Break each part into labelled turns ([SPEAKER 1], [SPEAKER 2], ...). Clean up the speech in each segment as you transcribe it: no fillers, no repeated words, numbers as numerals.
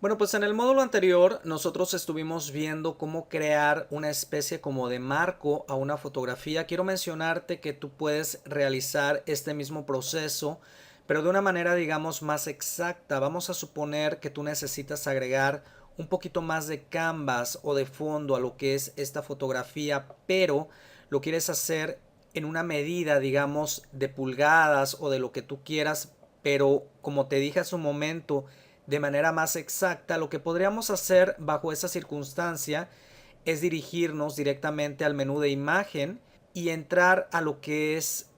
[SPEAKER 1] Bueno, pues en el módulo anterior nosotros estuvimos viendo cómo crear una especie como de marco a una fotografía. Quiero mencionarte que tú puedes realizar este mismo proceso, pero de una manera, digamos, más exacta. Vamos a suponer que tú necesitas agregar un poquito más de canvas o de fondo a lo que es esta fotografía, pero lo quieres hacer en una medida, digamos, de pulgadas o de lo que tú quieras, pero como te dije hace un momento, de manera más exacta. Lo que podríamos hacer bajo esa circunstancia es dirigirnos directamente al menú de imagen y entrar a lo que es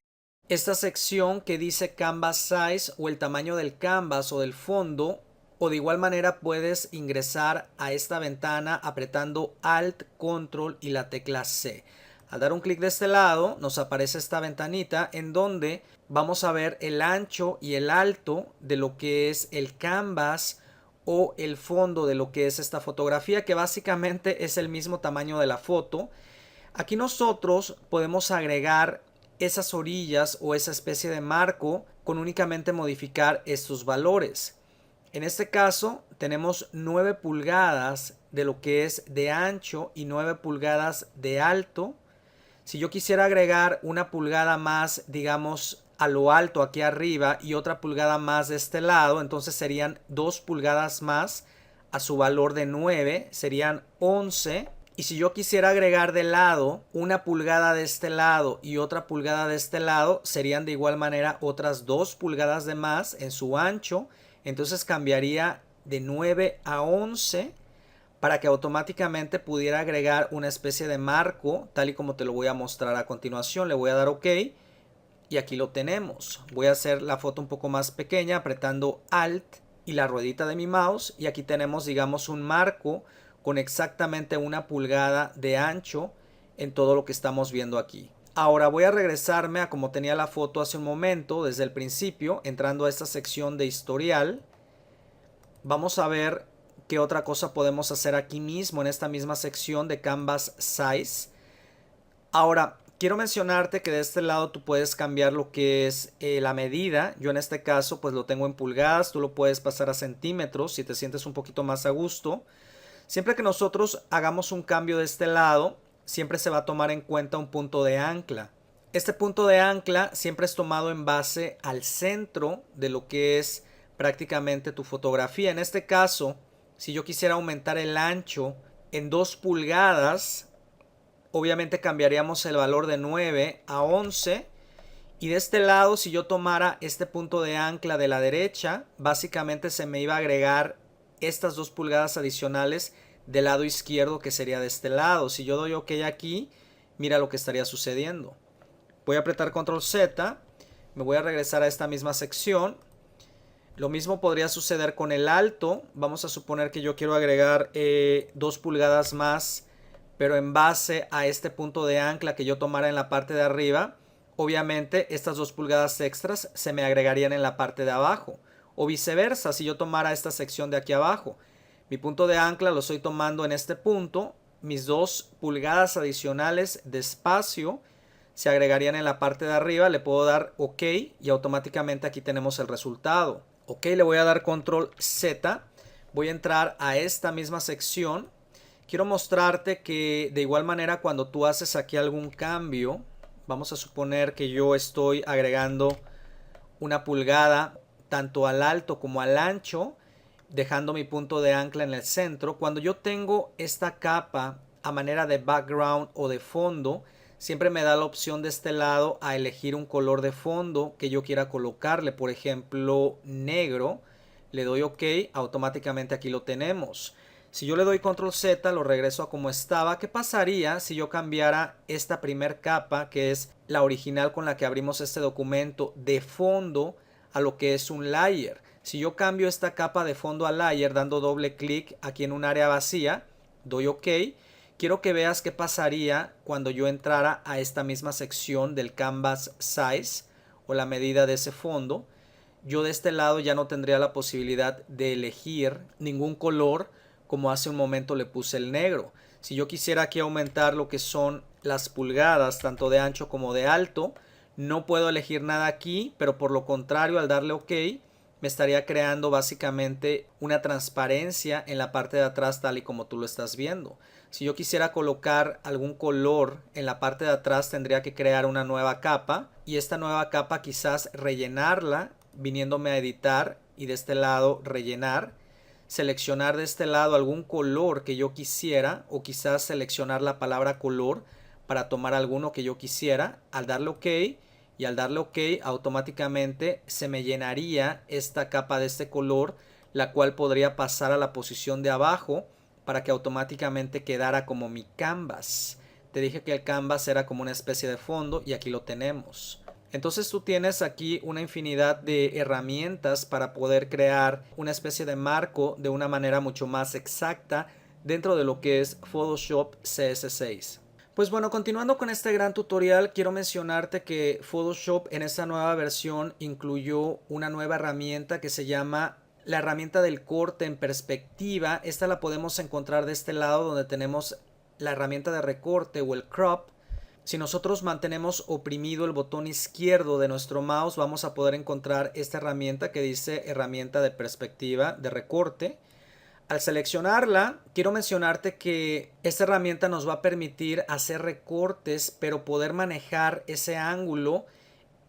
[SPEAKER 1] esta sección que dice Canvas Size o el tamaño del canvas o del fondo, o de igual manera puedes ingresar a esta ventana apretando Alt, Control y la tecla C. Al dar un clic de este lado nos aparece esta ventanita en donde vamos a ver el ancho y el alto de lo que es el canvas o el fondo de lo que es esta fotografía, que básicamente es el mismo tamaño de la foto. Aquí nosotros podemos agregar esas orillas o esa especie de marco con únicamente modificar estos valores. En este caso tenemos 9 pulgadas de lo que es de ancho y 9 pulgadas de alto. Si yo quisiera agregar una pulgada más, digamos, a lo alto aquí arriba y otra pulgada más de este lado, entonces serían 2 pulgadas más a su valor de 9, serían 11. Y si yo quisiera agregar de lado una pulgada de este lado y otra pulgada de este lado, serían de igual manera otras 2 pulgadas de más en su ancho. Entonces cambiaría de 9 a 11 para que automáticamente pudiera agregar una especie de marco, tal y como te lo voy a mostrar a continuación. Le voy a dar OK y aquí lo tenemos. Voy a hacer la foto un poco más pequeña apretando Alt y la ruedita de mi mouse, y aquí tenemos, digamos, un marco con exactamente 1 pulgada de ancho en todo lo que estamos viendo aquí. Ahora voy a regresarme a como tenía la foto hace un momento, desde el principio, entrando a esta sección de historial. Vamos a ver qué otra cosa podemos hacer aquí mismo en esta misma sección de Canvas Size. Ahora, quiero mencionarte que de este lado tú puedes cambiar lo que es la medida. Yo en este caso pues lo tengo en pulgadas, tú lo puedes pasar a centímetros si te sientes un poquito más a gusto. Siempre que nosotros hagamos un cambio de este lado, siempre se va a tomar en cuenta un punto de ancla. Este punto de ancla siempre es tomado en base al centro de lo que es prácticamente tu fotografía. En este caso, si yo quisiera aumentar el ancho en 2 pulgadas, obviamente cambiaríamos el valor de 9 a 11. Y de este lado, si yo tomara este punto de ancla de la derecha, básicamente se me iba a agregar estas 2 pulgadas adicionales del lado izquierdo, que sería de este lado. Si yo doy OK aquí, mira lo que estaría sucediendo. Voy a apretar Control Z, me voy a regresar a esta misma sección. Lo mismo podría suceder con el alto. Vamos a suponer que yo quiero agregar 2 pulgadas más, pero en base a este punto de ancla que yo tomara en la parte de arriba. Obviamente estas 2 pulgadas extras se me agregarían en la parte de abajo. O viceversa, si yo tomara esta sección de aquí abajo. Mi punto de ancla lo estoy tomando en este punto. Mis 2 pulgadas adicionales de espacio se agregarían en la parte de arriba. Le puedo dar OK y automáticamente aquí tenemos el resultado. OK, le voy a dar Control Z. Voy a entrar a esta misma sección. Quiero mostrarte que de igual manera cuando tú haces aquí algún cambio, vamos a suponer que yo estoy agregando 1 pulgada tanto al alto como al ancho, dejando mi punto de ancla en el centro. Cuando yo tengo esta capa a manera de background o de fondo, siempre me da la opción de este lado a elegir un color de fondo que yo quiera colocarle, por ejemplo negro. Le doy OK, automáticamente aquí lo tenemos. Si yo le doy Control Z, lo regreso a como estaba. ¿Qué pasaría si yo cambiara esta primer capa, que es la original con la que abrimos este documento, de fondo a lo que es un layer? Si yo cambio esta capa de fondo a layer dando doble clic aquí en un área vacía, doy OK. Quiero que veas qué pasaría cuando yo entrara a esta misma sección del Canvas Size o la medida de ese fondo. Yo de este lado ya no tendría la posibilidad de elegir ningún color, como hace un momento le puse el negro. Si yo quisiera aquí aumentar lo que son las pulgadas, tanto de ancho como de alto, no puedo elegir nada aquí, pero por lo contrario, al darle OK, me estaría creando básicamente una transparencia en la parte de atrás tal y como tú lo estás viendo. Si yo quisiera colocar algún color en la parte de atrás, tendría que crear una nueva capa y esta nueva capa quizás rellenarla viniéndome a editar y de este lado rellenar, seleccionar de este lado algún color que yo quisiera o quizás seleccionar la palabra color para tomar alguno que yo quisiera. Al darle OK y al darle OK automáticamente se me llenaría esta capa de este color, la cual podría pasar a la posición de abajo para que automáticamente quedara como mi canvas. Te dije que el canvas era como una especie de fondo y aquí lo tenemos. Entonces tú tienes aquí una infinidad de herramientas para poder crear una especie de marco de una manera mucho más exacta dentro de lo que es Photoshop CS6. Pues bueno, continuando con este gran tutorial, quiero mencionarte que Photoshop en esta nueva versión incluyó una nueva herramienta que se llama la herramienta del corte en perspectiva. Esta la podemos encontrar de este lado donde tenemos la herramienta de recorte o el crop. Si nosotros mantenemos oprimido el botón izquierdo de nuestro mouse, vamos a poder encontrar esta herramienta que dice herramienta de perspectiva de recorte. Al seleccionarla, quiero mencionarte que esta herramienta nos va a permitir hacer recortes, pero poder manejar ese ángulo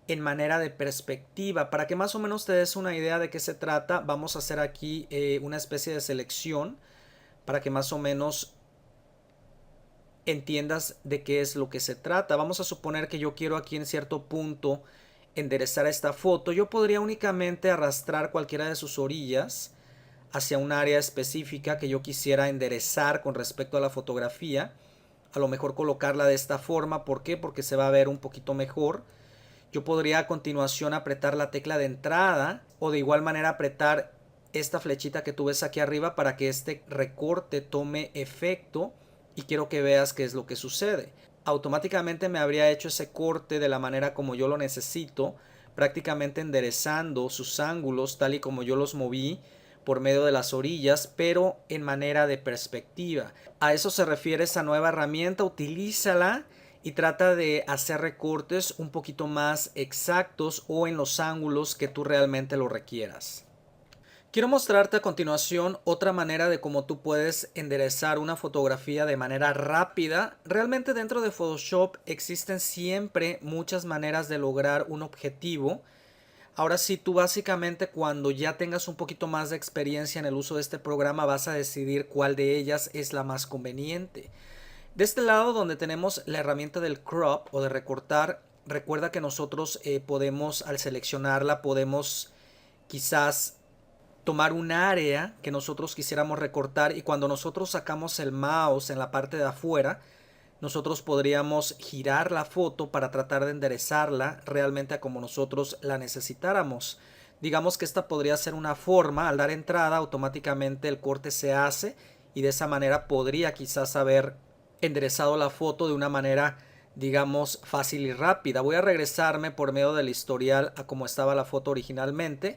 [SPEAKER 1] en manera de perspectiva. Para que más o menos te des una idea de qué se trata, vamos a hacer aquí una especie de selección para que más o menos entiendas de qué es lo que se trata. Vamos a suponer que yo quiero aquí en cierto punto enderezar esta foto. Yo podría únicamente arrastrar cualquiera de sus orillas hacia un área específica que yo quisiera enderezar con respecto a la fotografía. A lo mejor colocarla de esta forma. ¿Por qué? Porque se va a ver un poquito mejor. Yo podría a continuación apretar la tecla de entrada o de igual manera apretar esta flechita que tú ves aquí arriba para que este recorte tome efecto. Y quiero que veas qué es lo que sucede. Automáticamente me habría hecho ese corte de la manera como yo lo necesito, prácticamente enderezando sus ángulos tal y como yo los moví por medio de las orillas, pero en manera de perspectiva. A eso se refiere esa nueva herramienta. Utilízala y trata de hacer recortes un poquito más exactos o en los ángulos que tú realmente lo requieras. Quiero mostrarte a continuación otra manera de cómo tú puedes enderezar una fotografía de manera rápida. Realmente dentro de Photoshop existen siempre muchas maneras de lograr un objetivo. Ahora sí, tú básicamente cuando ya tengas un poquito más de experiencia en el uso de este programa vas a decidir cuál de ellas es la más conveniente. De este lado donde tenemos la herramienta del crop o de recortar, recuerda que nosotros podemos al seleccionarla podemos quizás tomar un área que nosotros quisiéramos recortar y cuando nosotros sacamos el mouse en la parte de afuera, nosotros podríamos girar la foto para tratar de enderezarla realmente a como nosotros la necesitáramos. Digamos que esta podría ser una forma, al dar entrada automáticamente el corte se hace y de esa manera podría quizás haber enderezado la foto de una manera digamos fácil y rápida. Voy a regresarme por medio del historial a como estaba la foto originalmente.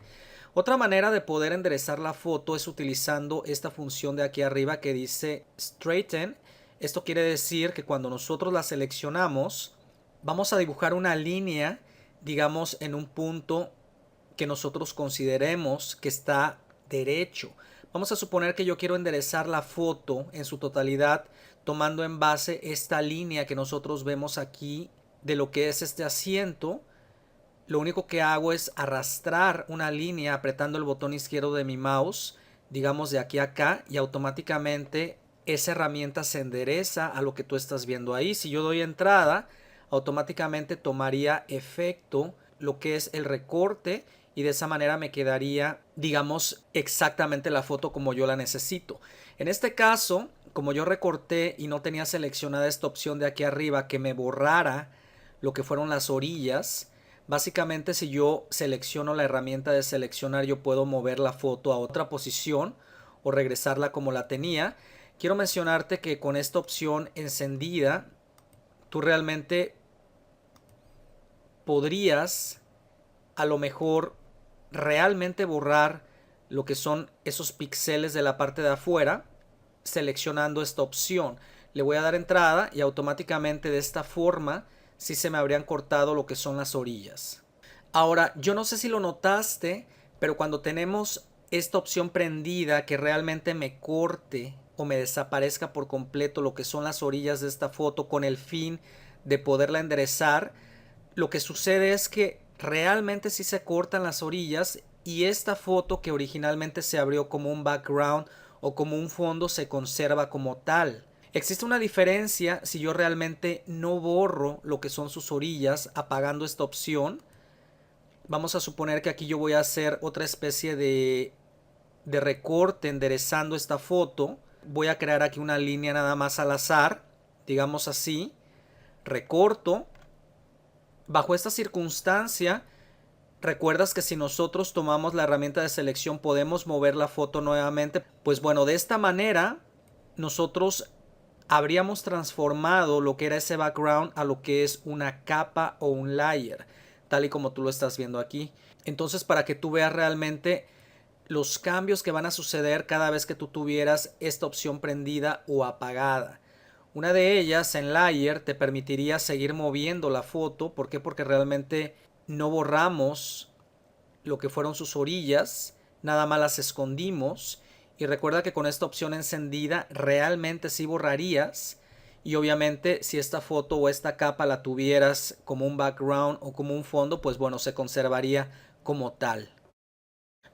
[SPEAKER 1] Otra manera de poder enderezar la foto es utilizando esta función de aquí arriba que dice Straighten. Esto quiere decir que cuando nosotros la seleccionamos, vamos a dibujar una línea, digamos, en un punto que nosotros consideremos que está derecho. Vamos a suponer que yo quiero enderezar la foto en su totalidad tomando en base esta línea que nosotros vemos aquí de lo que es este asiento. Lo único que hago es arrastrar una línea apretando el botón izquierdo de mi mouse, digamos de aquí a acá, y automáticamente esa herramienta se endereza a lo que tú estás viendo ahí. Si yo doy entrada, automáticamente tomaría efecto lo que es el recorte y de esa manera me quedaría, digamos, exactamente la foto como yo la necesito. En este caso, como yo recorté y no tenía seleccionada esta opción de aquí arriba que me borrara lo que fueron las orillas, básicamente si yo selecciono la herramienta de seleccionar yo puedo mover la foto a otra posición o regresarla como la tenía. Quiero mencionarte que con esta opción encendida tú realmente podrías a lo mejor realmente borrar lo que son esos píxeles de la parte de afuera seleccionando esta opción. Le voy a dar entrada y automáticamente de esta forma sí se me habrían cortado lo que son las orillas. Ahora, yo no sé si lo notaste, Pero cuando tenemos esta opción prendida que realmente me corte o me desaparezca por completo lo que son las orillas de esta foto con el fin de poderla enderezar, lo que sucede es que realmente sí se cortan las orillas y esta foto que originalmente se abrió como un background o como un fondo se conserva como tal. Existe una diferencia si yo realmente no borro lo que son sus orillas apagando esta opción. Vamos a suponer que aquí yo voy a hacer otra especie de recorte enderezando esta foto. Voy a crear aquí una línea nada más al azar, digamos así. Recorto. Bajo esta circunstancia, ¿recuerdas que si nosotros tomamos la herramienta de selección podemos mover la foto nuevamente? Pues bueno, de esta manera nosotros habríamos transformado lo que era ese background a lo que es una capa o un layer, tal y como tú lo estás viendo aquí. Entonces, para que tú veas realmente los cambios que van a suceder cada vez que tú tuvieras esta opción prendida o apagada. Una de ellas en Layer te permitiría seguir moviendo la foto. ¿Por qué? Porque realmente no borramos lo que fueron sus orillas, nada más las escondimos. Y recuerda que con esta opción encendida realmente sí borrarías. Y obviamente si esta foto o esta capa la tuvieras como un background o como un fondo, pues bueno, se conservaría como tal.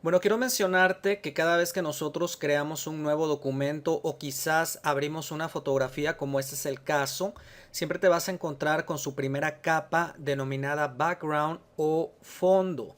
[SPEAKER 1] Bueno, quiero mencionarte que cada vez que nosotros creamos un nuevo documento o quizás abrimos una fotografía, como este es el caso, siempre te vas a encontrar con su primera capa denominada background o fondo.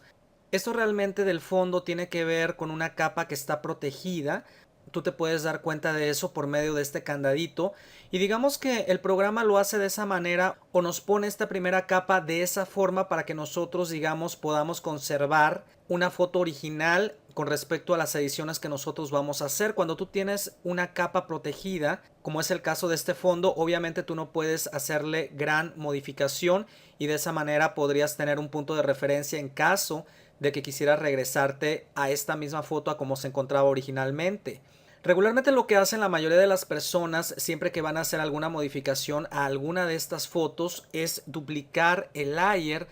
[SPEAKER 1] Esto realmente del fondo tiene que ver con una capa que está protegida. Tú te puedes dar cuenta de eso por medio de este candadito y digamos que el programa lo hace de esa manera o nos pone esta primera capa de esa forma para que nosotros digamos podamos conservar una foto original con respecto a las ediciones que nosotros vamos a hacer. Cuando tú tienes una capa protegida, como es el caso de este fondo, obviamente tú no puedes hacerle gran modificación y de esa manera podrías tener un punto de referencia en caso de que quisieras regresarte a esta misma foto a como se encontraba originalmente. Regularmente lo que hacen la mayoría de las personas siempre que van a hacer alguna modificación a alguna de estas fotos es duplicar el layer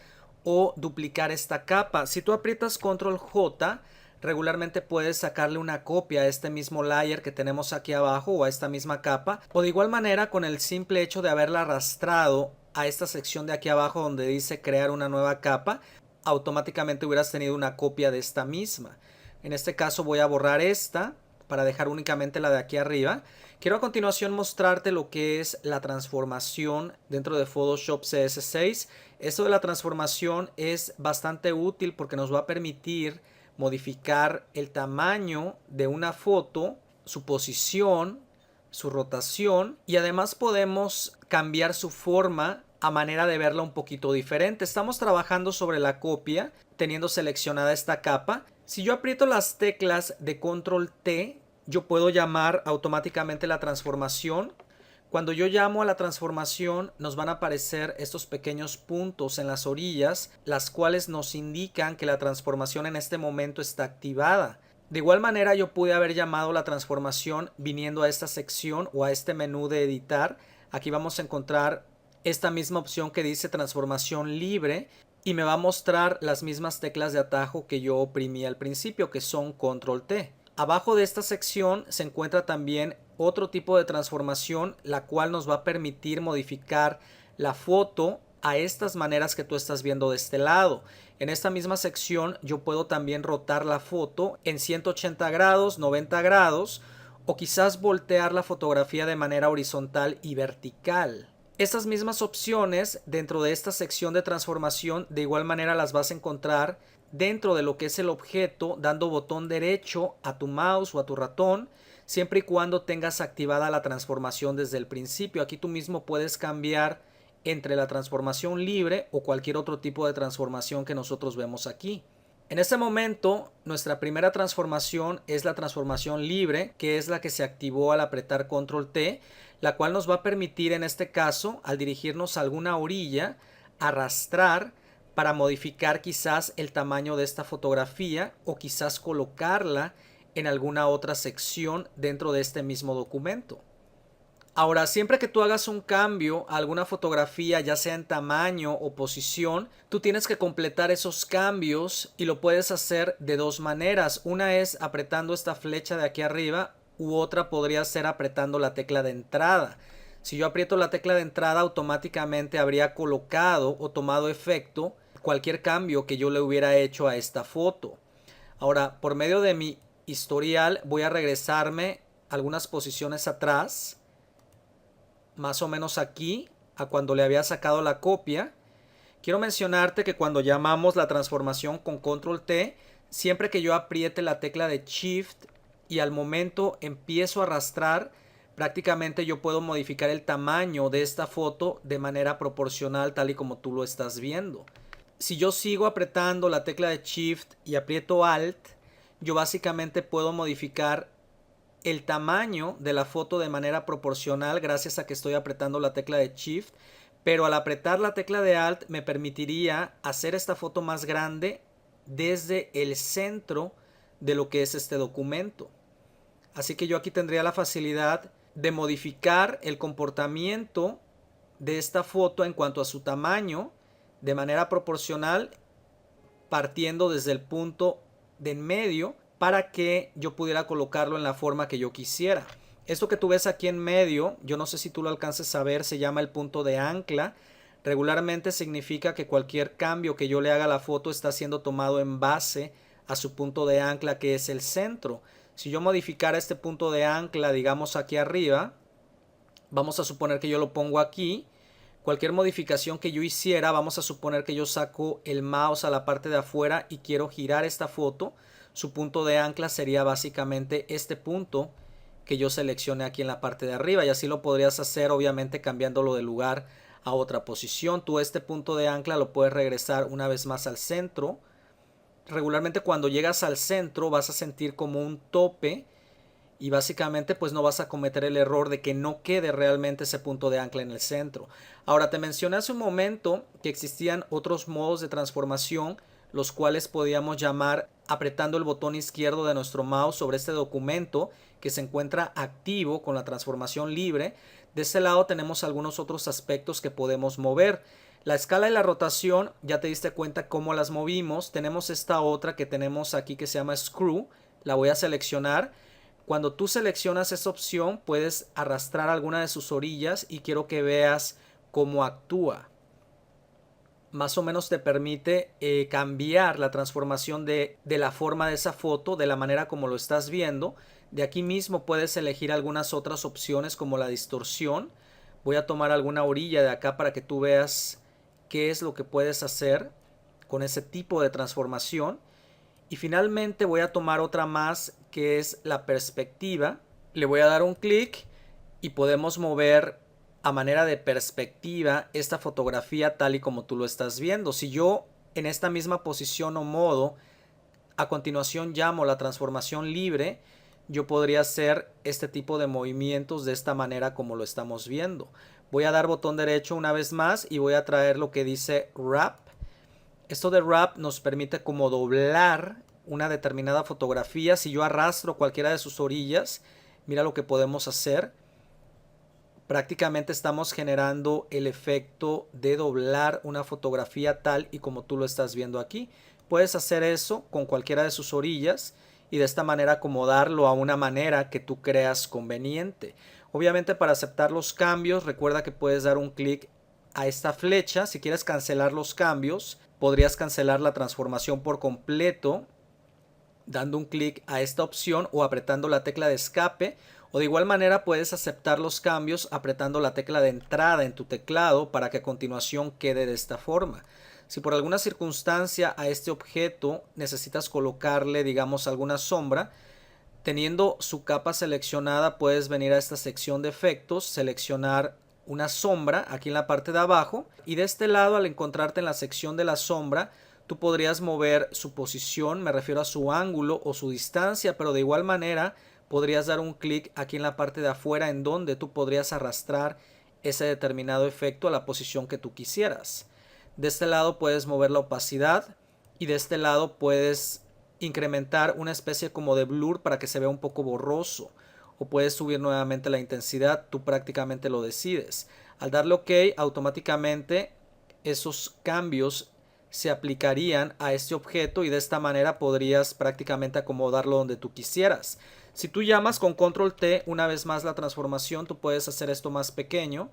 [SPEAKER 1] o duplicar esta capa. Si tú aprietas control J, regularmente puedes sacarle una copia a este mismo layer que tenemos aquí abajo o a esta misma capa, o de igual manera con el simple hecho de haberla arrastrado a esta sección de aquí abajo donde dice crear una nueva capa, automáticamente hubieras tenido una copia de esta misma. En este caso voy a borrar esta para dejar únicamente la de aquí arriba. Quiero a continuación mostrarte lo que es la transformación dentro de Photoshop CS6. Esto de la transformación es bastante útil porque nos va a permitir modificar el tamaño de una foto, su posición, su rotación y además podemos cambiar su forma a manera de verla un poquito diferente. Estamos trabajando sobre la copia teniendo seleccionada esta capa. Si yo aprieto las teclas de control T, yo puedo llamar automáticamente la transformación. Cuando yo llamo a la transformación nos van a aparecer estos pequeños puntos en las orillas, las cuales nos indican que la transformación en este momento está activada. De igual manera yo pude haber llamado la transformación viniendo a esta sección o a este menú de editar. Aquí vamos a encontrar esta misma opción que dice transformación libre y me va a mostrar las mismas teclas de atajo que yo oprimí al principio, que son control T. Abajo de esta sección se encuentra también otro tipo de transformación, la cual nos va a permitir modificar la foto a estas maneras que tú estás viendo de este lado. En esta misma sección yo puedo también rotar la foto en 180 grados, 90 grados o quizás voltear la fotografía de manera horizontal y vertical. Estas mismas opciones dentro de esta sección de transformación de igual manera las vas a encontrar dentro de lo que es el objeto dando botón derecho a tu mouse o a tu ratón siempre y cuando tengas activada la transformación desde el principio. Aquí tú mismo puedes cambiar entre la transformación libre o cualquier otro tipo de transformación que nosotros vemos aquí. En este momento nuestra primera transformación es la transformación libre, que es la que se activó al apretar control T, la cual nos va a permitir en este caso al dirigirnos a alguna orilla arrastrar para modificar quizás el tamaño de esta fotografía o quizás colocarla en alguna otra sección dentro de este mismo documento. Ahora, siempre que tú hagas un cambio a alguna fotografía, ya sea en tamaño o posición, tú tienes que completar esos cambios y lo puedes hacer de dos maneras. Una es apretando esta flecha de aquí arriba u otra podría ser apretando la tecla de entrada. Si yo aprieto la tecla de entrada, automáticamente habría colocado o tomado efecto cualquier cambio que yo le hubiera hecho a esta foto. Ahora, por medio de mi historial, voy a regresarme algunas posiciones atrás, más o menos aquí, a cuando le había sacado la copia. Quiero mencionarte que cuando llamamos la transformación con control T, siempre que yo apriete la tecla de Shift y al momento empiezo a arrastrar, prácticamente yo puedo modificar el tamaño de esta foto de manera proporcional tal y como tú lo estás viendo. Si yo sigo apretando la tecla de Shift y aprieto Alt, yo básicamente puedo modificar el tamaño de la foto de manera proporcional gracias a que estoy apretando la tecla de Shift, pero al apretar la tecla de Alt me permitiría hacer esta foto más grande desde el centro de lo que es este documento. Así que yo aquí tendría la facilidad de modificar el comportamiento de esta foto en cuanto a su tamaño de manera proporcional, partiendo desde el punto de en medio para que yo pudiera colocarlo en la forma que yo quisiera. Esto que tú ves aquí en medio, yo no sé si tú lo alcances a ver, se llama el punto de ancla. Regularmente significa que cualquier cambio que yo le haga a la foto está siendo tomado en base a su punto de ancla, que es el centro. Si yo modificara este punto de ancla, digamos aquí arriba, vamos a suponer que yo lo pongo aquí. Cualquier modificación que yo hiciera, vamos a suponer que yo saco el mouse a la parte de afuera y quiero girar esta foto. Su punto de ancla sería básicamente este punto que yo seleccione aquí en la parte de arriba, y así lo podrías hacer obviamente cambiándolo de lugar a otra posición. Tú este punto de ancla lo puedes regresar una vez más al centro. Regularmente cuando llegas al centro vas a sentir como un tope y básicamente pues no vas a cometer el error de que no quede realmente ese punto de ancla en el centro. Ahora, te mencioné hace un momento que existían otros modos de transformación, los cuales podíamos llamar apretando el botón izquierdo de nuestro mouse sobre este documento que se encuentra activo con la transformación libre. De este lado tenemos algunos otros aspectos que podemos mover. La escala y la rotación, ya te diste cuenta cómo las movimos. Tenemos esta otra que tenemos aquí que se llama Screw. La voy a seleccionar. Cuando tú seleccionas esa opción, puedes arrastrar alguna de sus orillas y quiero que veas cómo actúa. Más o menos te permite cambiar la transformación de la forma de esa foto, de la manera como lo estás viendo. De aquí mismo puedes elegir algunas otras opciones como la distorsión. Voy a tomar alguna orilla de acá para que tú veas qué es lo que puedes hacer con ese tipo de transformación. Y finalmente voy a tomar otra más que es la perspectiva. Le voy a dar un clic y podemos mover a manera de perspectiva esta fotografía tal y como tú lo estás viendo. Si yo en esta misma posición o modo a continuación llamo la transformación libre, yo podría hacer este tipo de movimientos de esta manera como lo estamos viendo. Voy a dar botón derecho una vez más y voy a traer lo que dice Wrap. Esto de Wrap nos permite como doblar una determinada fotografía. Si yo arrastro cualquiera de sus orillas, mira lo que podemos hacer. Prácticamente estamos generando el efecto de doblar una fotografía tal y como tú lo estás viendo aquí. Puedes hacer eso con cualquiera de sus orillas y de esta manera acomodarlo a una manera que tú creas conveniente. Obviamente, para aceptar los cambios, recuerda que puedes dar un clic a esta flecha. Si quieres cancelar los cambios, podrías cancelar la transformación por completo dando un clic a esta opción o apretando la tecla de escape, o de igual manera puedes aceptar los cambios apretando la tecla de entrada en tu teclado para que a continuación quede de esta forma. Si por alguna circunstancia a este objeto necesitas colocarle, digamos, alguna sombra, teniendo su capa seleccionada puedes venir a esta sección de efectos, seleccionar una sombra aquí en la parte de abajo, y de este lado, al encontrarte en la sección de la sombra, tú podrías mover su posición, me refiero a su ángulo o su distancia, pero de igual manera podrías dar un clic aquí en la parte de afuera en donde tú podrías arrastrar ese determinado efecto a la posición que tú quisieras. De este lado puedes mover la opacidad y de este lado puedes incrementar una especie como de blur para que se vea un poco borroso. o puedes subir nuevamente la intensidad, tú prácticamente lo decides. Al darle OK, automáticamente esos cambios se aplicarían a este objeto y de esta manera podrías prácticamente acomodarlo donde tú quisieras. Si tú llamas con control T una vez más la transformación, tú puedes hacer esto más pequeño.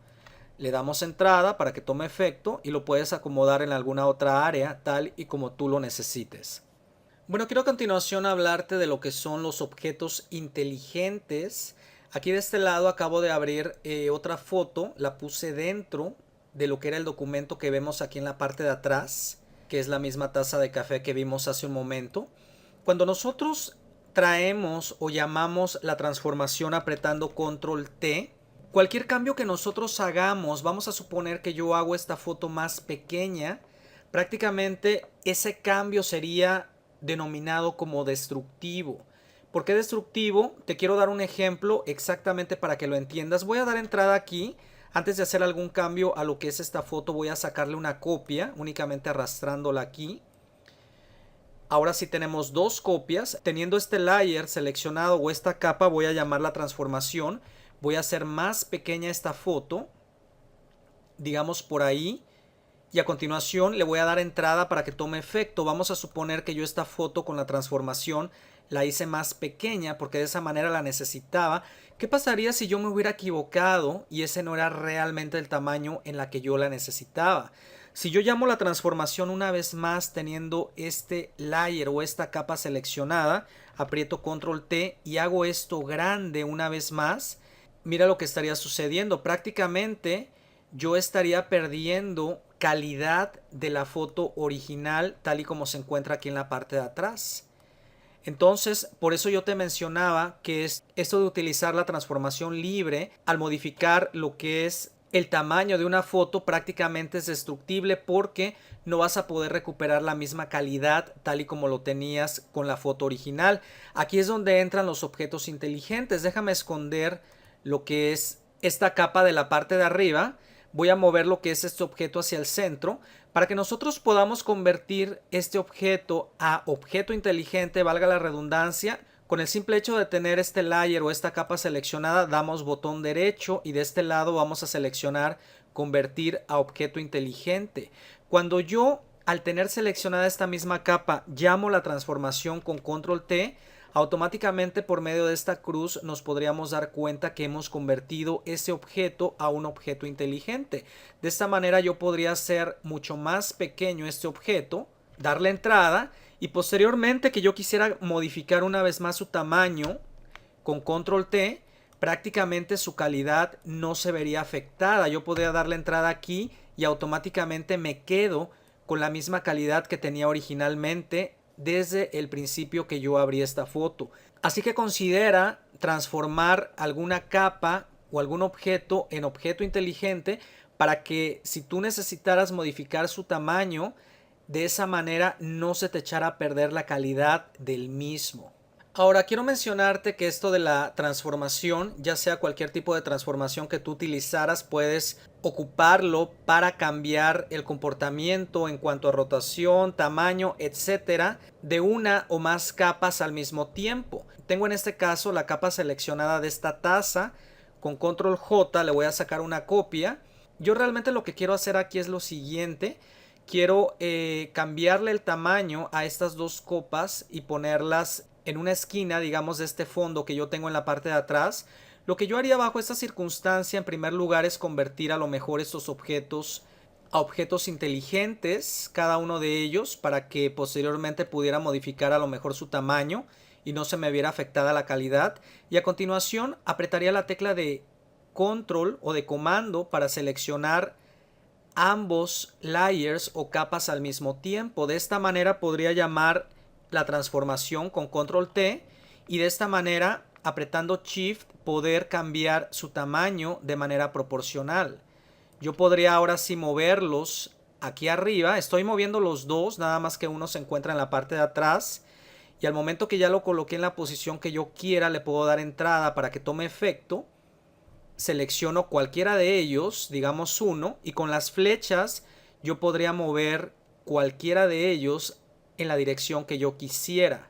[SPEAKER 1] Le damos entrada para que tome efecto y lo puedes acomodar en alguna otra área tal y como tú lo necesites. Bueno, quiero a continuación hablarte de lo que son los objetos inteligentes. Aquí de este lado acabo de abrir otra foto, la puse dentro de lo que era el documento que vemos aquí en la parte de atrás, que es la misma taza de café que vimos hace un momento. Cuando nosotros traemos o llamamos la transformación apretando control T, cualquier cambio que nosotros hagamos, vamos a suponer que yo hago esta foto más pequeña, prácticamente ese cambio sería denominado como destructivo. ¿Por qué destructivo? Te quiero dar un ejemplo exactamente para que lo entiendas. Voy a dar entrada aquí. Antes de hacer algún cambio a lo que es esta foto, voy a sacarle una copia, únicamente arrastrándola aquí. Ahora sí tenemos dos copias. Teniendo este layer seleccionado o esta capa, voy a llamar la transformación. Voy a hacer más pequeña esta foto, digamos por ahí. Y a continuación le voy a dar entrada para que tome efecto. Vamos a suponer que yo esta foto con la transformación la hice más pequeña porque de esa manera la necesitaba. ¿Qué pasaría si yo me hubiera equivocado y ese no era realmente el tamaño en la que yo la necesitaba? Si yo llamo la transformación una vez más teniendo este layer o esta capa seleccionada, aprieto control T y hago esto grande una vez más, mira lo que estaría sucediendo. Prácticamente yo estaría perdiendo calidad de la foto original tal y como se encuentra aquí en la parte de atrás. Entonces, por eso yo te mencionaba que es esto de utilizar la transformación libre al modificar lo que es el tamaño de una foto prácticamente es destructible porque no vas a poder recuperar la misma calidad tal y como lo tenías con la foto original. Aquí es donde entran los objetos inteligentes. Déjame esconder lo que es esta capa de la parte de arriba. Voy a mover lo que es este objeto hacia el centro para que nosotros podamos convertir este objeto a objeto inteligente, valga la redundancia. Con el simple hecho de tener este layer o esta capa seleccionada, damos botón derecho y de este lado vamos a seleccionar convertir a objeto inteligente. Cuando yo, al tener seleccionada esta misma capa, llamo la transformación con control T, automáticamente por medio de esta cruz nos podríamos dar cuenta que hemos convertido ese objeto a un objeto inteligente. De esta manera yo podría hacer mucho más pequeño este objeto, darle entrada y posteriormente que yo quisiera modificar una vez más su tamaño con control T, prácticamente su calidad no se vería afectada. Yo podría darle entrada aquí y automáticamente me quedo con la misma calidad que tenía originalmente desde el principio que yo abrí esta foto. Así que considera transformar alguna capa o algún objeto en objeto inteligente para que si tú necesitaras modificar su tamaño, de esa manera no se te echara a perder la calidad del mismo. Ahora quiero mencionarte que esto de la transformación, ya sea cualquier tipo de transformación que tú utilizaras, puedes ocuparlo para cambiar el comportamiento en cuanto a rotación, tamaño, etcétera, de una o más capas al mismo tiempo. Tengo en este caso la capa seleccionada de esta taza. Con control J le voy a sacar una copia. Yo realmente lo que quiero hacer aquí es lo siguiente. Quiero cambiarle el tamaño a estas dos copas y ponerlas en una esquina, digamos, de este fondo que yo tengo en la parte de atrás. Lo que yo haría bajo esta circunstancia, en primer lugar, es convertir a lo mejor estos objetos a objetos inteligentes, cada uno de ellos, para que posteriormente pudiera modificar a lo mejor su tamaño y no se me viera afectada la calidad. Y a continuación apretaría la tecla de control o de comando para seleccionar ambos layers o capas al mismo tiempo. De esta manera podría llamar la transformación con control T y de esta manera apretando shift poder cambiar su tamaño de manera proporcional. Yo podría ahora sí moverlos aquí arriba. Estoy moviendo los dos, nada más que uno se encuentra en la parte de atrás y al momento que ya lo coloqué en la posición que yo quiera le puedo dar entrada para que tome efecto. Selecciono cualquiera de ellos, digamos uno, y con las flechas yo podría mover cualquiera de ellos en la dirección que yo quisiera.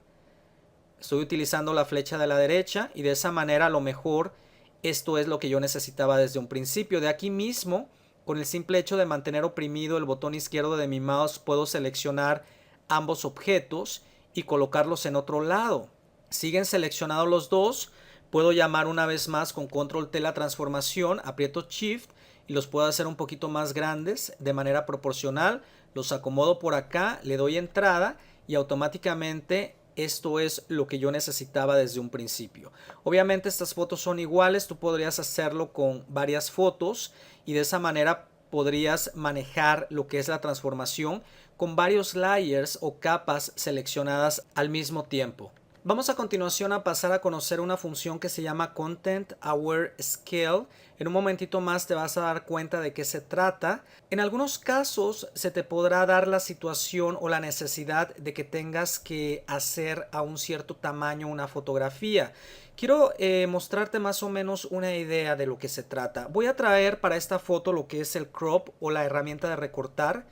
[SPEAKER 1] Estoy utilizando la flecha de la derecha y de esa manera a lo mejor esto es lo que yo necesitaba desde un principio. De aquí mismo, con el simple hecho de mantener oprimido el botón izquierdo de mi mouse, puedo seleccionar ambos objetos y colocarlos en otro lado. Siguen seleccionados los dos. Puedo llamar una vez más con control T la transformación, aprieto Shift y los puedo hacer un poquito más grandes de manera proporcional. Los acomodo por acá, le doy entrada y automáticamente esto es lo que yo necesitaba desde un principio. Obviamente estas fotos son iguales, tú podrías hacerlo con varias fotos y de esa manera podrías manejar lo que es la transformación con varios layers o capas seleccionadas al mismo tiempo. Vamos a continuación a pasar a conocer una función que se llama Content Aware Scale. En un momentito más te vas a dar cuenta de qué se trata. En algunos casos se te podrá dar la situación o la necesidad de que tengas que hacer a un cierto tamaño una fotografía. Quiero mostrarte más o menos una idea de lo que se trata. Voy a traer para esta foto lo que es el crop o la herramienta de recortar.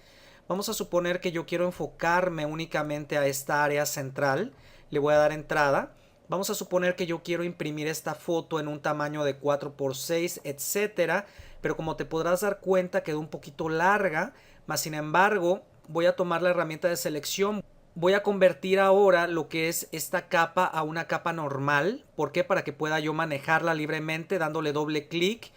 [SPEAKER 1] Vamos a suponer que yo quiero enfocarme únicamente a esta área central. Le voy a dar entrada. Vamos a suponer que yo quiero imprimir esta foto en un tamaño de 4×6, etcétera. Pero como te podrás dar cuenta quedó un poquito larga. Más sin embargo, voy a tomar la herramienta de selección. Voy a convertir ahora lo que es esta capa a una capa normal. ¿Por qué? Para que pueda yo manejarla libremente dándole doble clic.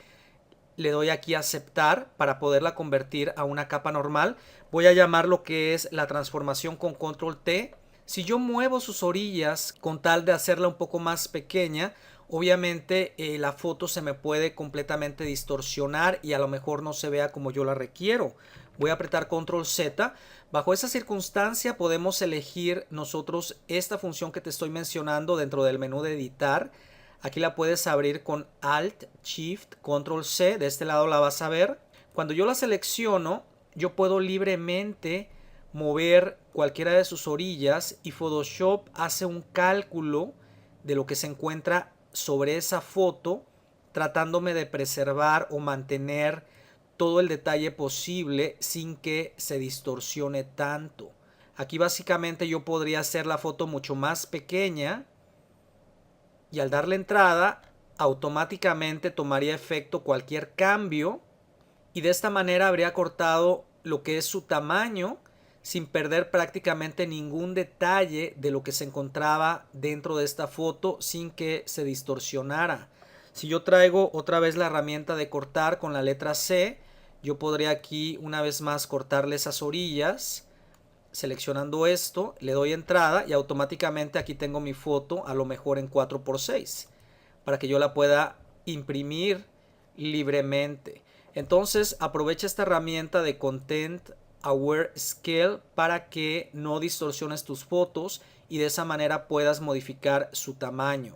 [SPEAKER 1] Le doy aquí a aceptar para poderla convertir a una capa normal. Voy a llamar lo que es la transformación con control T. Si yo muevo sus orillas con tal de hacerla un poco más pequeña, obviamente la foto se me puede completamente distorsionar y a lo mejor no se vea como yo la requiero. Voy a apretar control Z. Bajo esa circunstancia podemos elegir nosotros esta función que te estoy mencionando dentro del menú de editar. Aquí la puedes abrir con Alt, Shift, Control C. De este lado la vas a ver. Cuando yo la selecciono, yo puedo libremente mover cualquiera de sus orillas y Photoshop hace un cálculo de lo que se encuentra sobre esa foto, tratándome de preservar o mantener todo el detalle posible sin que se distorsione tanto. Aquí básicamente yo podría hacer la foto mucho más pequeña y al darle entrada automáticamente tomaría efecto cualquier cambio y de esta manera habría cortado lo que es su tamaño sin perder prácticamente ningún detalle de lo que se encontraba dentro de esta foto sin que se distorsionara. Si yo traigo otra vez la herramienta de cortar con la letra C, yo podría aquí una vez más cortarle esas orillas. Seleccionando esto, le doy entrada y automáticamente aquí tengo mi foto a lo mejor en 4×6 para que yo la pueda imprimir libremente. Entonces aprovecha esta herramienta de Content Aware Scale para que no distorsiones tus fotos y de esa manera puedas modificar su tamaño.